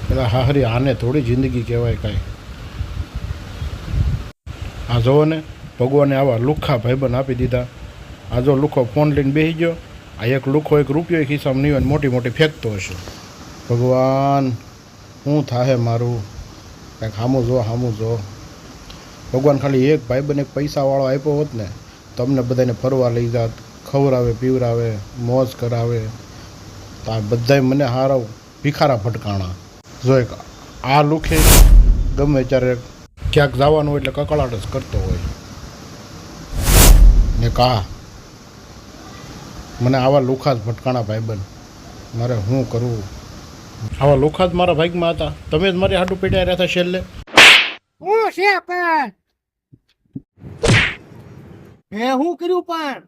એટલે હારી આને થોડી જિંદગી કહેવાય કાંઈ. આ જોવો ને, ભગવાને આવા લુખ્ખા ભાઈબંધ આપી દીધા. આ જો લુખ્ખો ફોન લઈને બેસી ગયો, આ એક લુખ્ખો 1 રૂપિયો ખિસ્સામાં નહીં હોય ને મોટી મોટી ફેંકતો હશે. ભગવાન શું થાહે મારું? કાંઈક સામું જો, સામું જો. ભગવાન ખાલી એક ભાઈબંધ એક પૈસાવાળો આપ્યો હોત ને, તમને બધાને ફરવા લઈ જાત, ખવડાવે પીવડાવે, મોજ કરાવે, તો આ બધાય મને હારા ભિખારા ભટકાણા. જો એક આ લુખે ગમે ત્યારે ક્યાંક જવાનું હોય એટલે કકળાટ જ કરતો હોય ને. મને આવા લુખા જ ભટકાણા ભાઈબંધ. મારે શું કરવું? આવા લુખા જ મારા ભાગમાં હતા. તમે જ મારી હાડું પેટ્યા રહ્યા હતા છેલ્લે. હું છે પણ હે હું કર્યું પણ